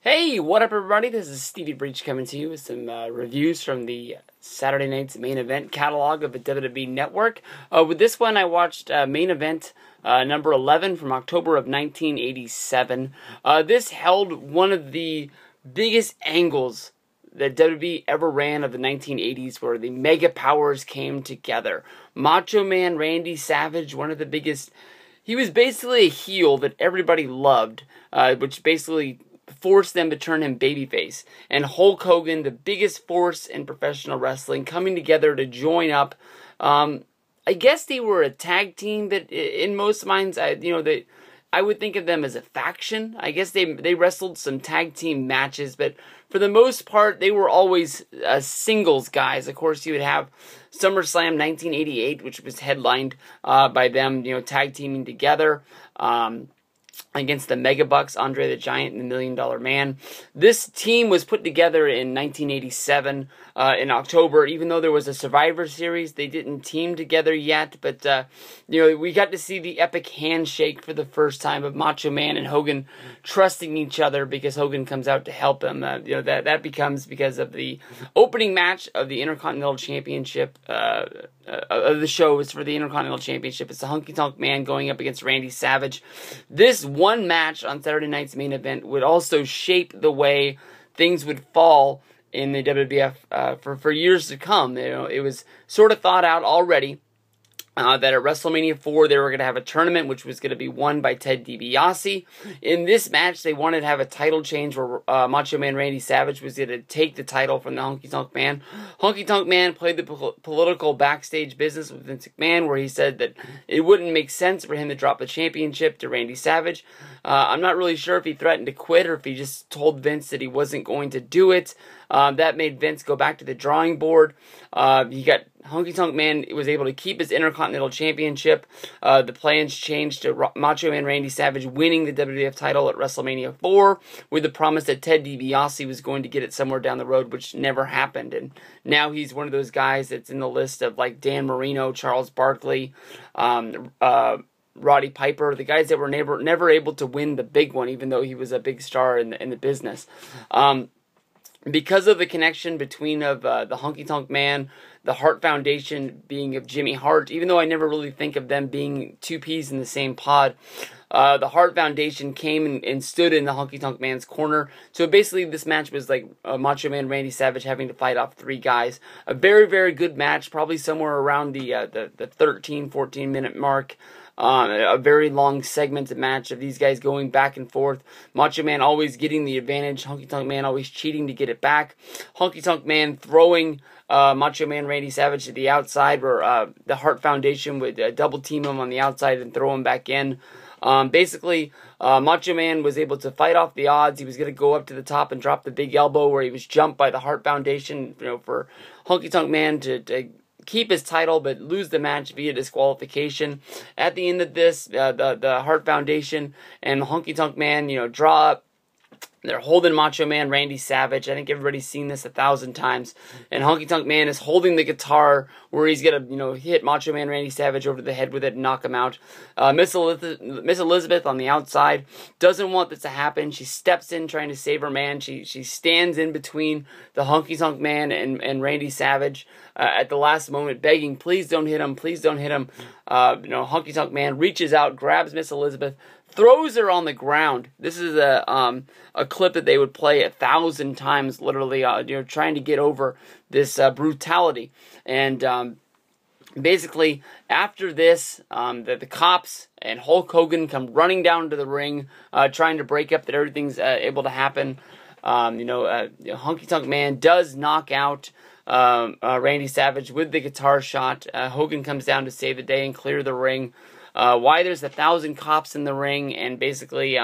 Hey, what up everybody? This is Stevie Breach coming to you with some reviews from the Saturday night's main event catalog of the WWE Network. With this one, I watched main event number 11 from October of 1987. This held one of the biggest angles that WWE ever ran of the 1980s, where the mega powers came together. Macho Man Randy Savage, one of the biggest. He was basically a heel that everybody loved, which basically forced them to turn him babyface. And Hulk Hogan, the biggest force in professional wrestling, coming together to join up. I guess they were a tag team, but in most minds, I would think of them as a faction. I guess they wrestled some tag team matches, but for the most part, they were always singles guys. Of course, you would have SummerSlam 1988, which was headlined by them, tag teaming together against the Mega Bucks, Andre the Giant and the $1 Million Man. This team was put together in 1987 in October. Even though there was a Survivor Series, they didn't team together yet. But we got to see the epic handshake for the first time of Macho Man and Hogan trusting each other, because Hogan comes out to help him. That becomes because of the opening match of the Intercontinental Championship. Of the show is for the Intercontinental Championship. It's the Honky Tonk Man going up against Randy Savage. This one match on Saturday night's main event would also shape the way things would fall in the WWF for years to come. It was sort of thought out already that at WrestleMania 4 they were going to have a tournament which was going to be won by Ted DiBiase. In this match, they wanted to have a title change where Macho Man Randy Savage was going to take the title from the Honky Tonk Man. Honky Tonk Man played the political backstage business with Vince McMahon, where he said that it wouldn't make sense for him to drop the championship to Randy Savage. I'm not really sure if he threatened to quit or if he just told Vince that he wasn't going to do it. That made Vince go back to the drawing board. Honky Tonk Man was able to keep his Intercontinental Championship. The plans changed to Macho Man Randy Savage winning the WWF title at WrestleMania 4 with the promise that Ted DiBiase was going to get it somewhere down the road, which never happened. And now he's one of those guys that's in the list of like Dan Marino, Charles Barkley, Roddy Piper, the guys that were never able to win the big one, even though he was a big star in the business. Because of the connection between the Honky Tonk Man, the Hart Foundation being of Jimmy Hart, even though I never really think of them being two peas in the same pod, the Hart Foundation came and stood in the Honky Tonk Man's corner. So basically this match was like Macho Man Randy Savage having to fight off three guys. A very, very good match, probably somewhere around the 13, 14 minute mark. A very long segmented match of these guys going back and forth. Macho Man always getting the advantage. Honky Tonk Man always cheating to get it back. Honky Tonk Man throwing Macho Man Randy Savage to the outside, where the Hart Foundation would double team him on the outside and throw him back in. Basically, Macho Man was able to fight off the odds. He was going to go up to the top and drop the big elbow, where he was jumped by the Hart Foundation, for Honky Tonk Man to keep his title but lose the match via disqualification. At the end of this, the Hart Foundation and Honky Tonk Man, draw up. They're holding Macho Man Randy Savage. I think everybody's seen this 1,000 times. And Honky Tonk Man is holding the guitar where he's going to, hit Macho Man Randy Savage over the head with it and knock him out. Miss Elizabeth on the outside doesn't want this to happen. She steps in trying to save her man. She stands in between the Honky Tonk Man and Randy Savage at the last moment, begging, please don't hit him, please don't hit him. Honky Tonk Man reaches out, grabs Miss Elizabeth, throws her on the ground. This is a clip that they would play 1,000 times, literally, trying to get over this brutality. And basically, after this, the cops and Hulk Hogan come running down to the ring, trying to break up that everything's able to happen. Honky Tonk Man does knock out Randy Savage with the guitar shot. Hogan comes down to save the day and clear the ring. Why there's 1,000 cops in the ring, and basically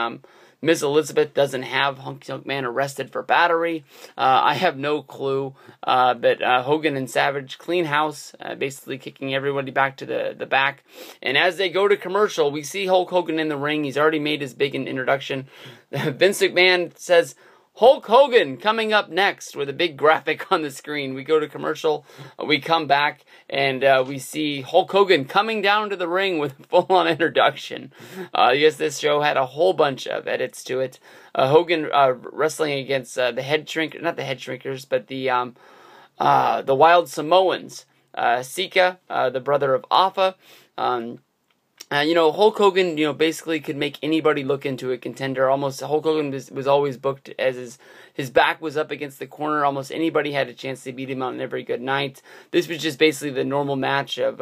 Miss Elizabeth doesn't have Honky Tonk Man arrested for battery. I have no clue, but Hogan and Savage clean house, basically kicking everybody back to the back. And as they go to commercial, we see Hulk Hogan in the ring. He's already made his big introduction. Vince McMahon says, Hulk Hogan coming up next with a big graphic on the screen. We go to commercial, we come back, and we see Hulk Hogan coming down to the ring with a full-on introduction. Yes, this show had a whole bunch of edits to it. Hogan wrestling against the head shrink, not the head shrinkers, but the Wild Samoans. Sika, the brother of Afa. Hulk Hogan, basically could make anybody look into a contender. Almost Hulk Hogan was always booked as his back was up against the corner. Almost anybody had a chance to beat him on every good night. This was just basically the normal match of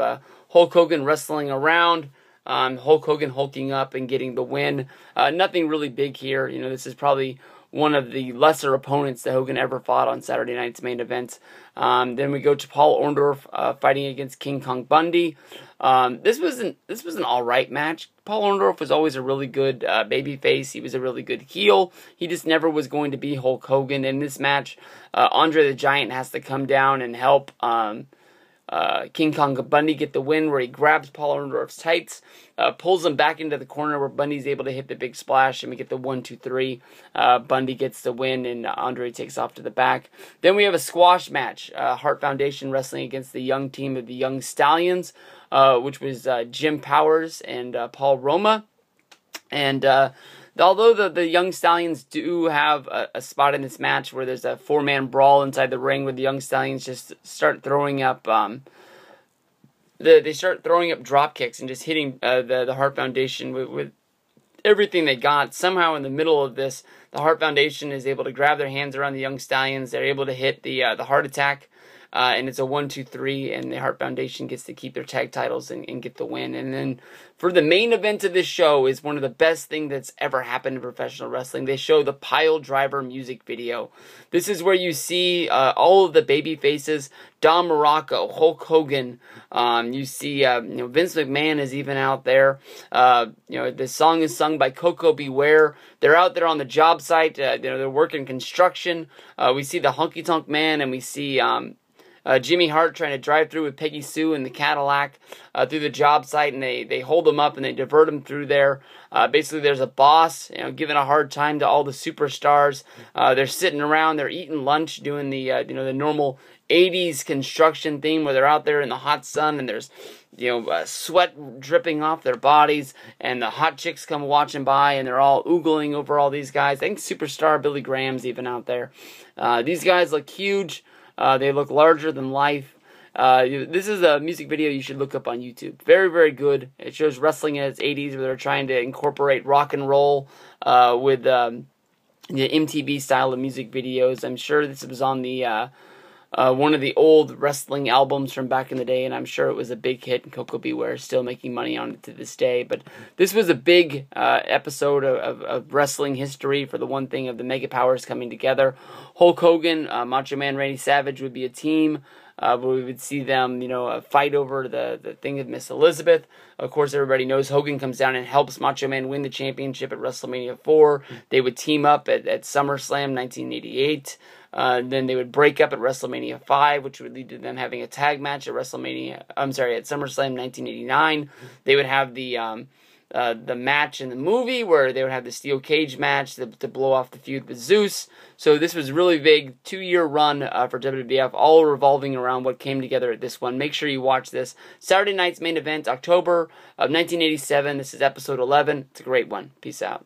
Hulk Hogan wrestling around, Hulk Hogan hulking up and getting the win. Nothing really big here. This is probably one of the lesser opponents that Hogan ever fought on Saturday night's main event. Then we go to Paul Orndorff fighting against King Kong Bundy. This was an all right match. Paul Orndorff was always a really good babyface. He was a really good heel. He just never was going to be Hulk Hogan. In this match, Andre the Giant has to come down and help King Kong Bundy get the win, where he grabs Paul Orndorff's tights, pulls him back into the corner where Bundy's able to hit the big splash, and we get the 1, 2, 3. Bundy gets the win, and Andre takes off to the back. Then we have a squash match. Hart Foundation wrestling against the young team of the Young Stallions, which was Jim Powers and Paul Roma. And although the Young Stallions do have a spot in this match where there's a 4-man brawl inside the ring where the Young Stallions just start throwing up they start throwing up drop kicks and just hitting the Hart Foundation with everything they got. Somehow in the middle of this, the Hart Foundation is able to grab their hands around the Young Stallions. They're able to hit the Heart Attack. And it's a 1, 2, 3, and the Hart Foundation gets to keep their tag titles and get the win. And then for the main event of this show is one of the best things that's ever happened in professional wrestling. They show the Pile Driver music video. This is where you see all of the baby faces. Don Morocco, Hulk Hogan. You see Vince McMahon is even out there. The song is sung by Coco Beware. They're out there on the job site. They're working construction. We see the Honky Tonk Man, and we see Jimmy Hart trying to drive through with Peggy Sue in the Cadillac through the job site, and they hold him up and they divert him through there. Basically, there's a boss, giving a hard time to all the superstars. They're sitting around, they're eating lunch, doing the the normal 80s construction thing where they're out there in the hot sun and there's sweat dripping off their bodies, and the hot chicks come watching by and they're all oogling over all these guys. I think superstar Billy Graham's even out there. These guys look huge. They look larger than life. This is a music video you should look up on YouTube. Very, very good. It shows wrestling in its 80s where they're trying to incorporate rock and roll with the MTV style of music videos. I'm sure this was on the one of the old wrestling albums from back in the day, and I'm sure it was a big hit, and Coco Beware is still making money on it to this day. But this was a big episode of wrestling history for the one thing of the Mega Powers coming together. Hulk Hogan, Macho Man Randy Savage would be a team. Where we would see them, fight over the thing of Miss Elizabeth. Of course, everybody knows Hogan comes down and helps Macho Man win the championship at WrestleMania 4. They would team up at SummerSlam 1988. Then they would break up at WrestleMania 5, which would lead to them having a tag match at SummerSlam 1989. They would have the match in the movie where they would have the steel cage match to blow off the feud with Zeus. So this was really big 2-year run for WWF, all revolving around what came together at this one. Make sure you watch this. Saturday night's main event, October of 1987. This is episode 11. It's a great one. Peace out.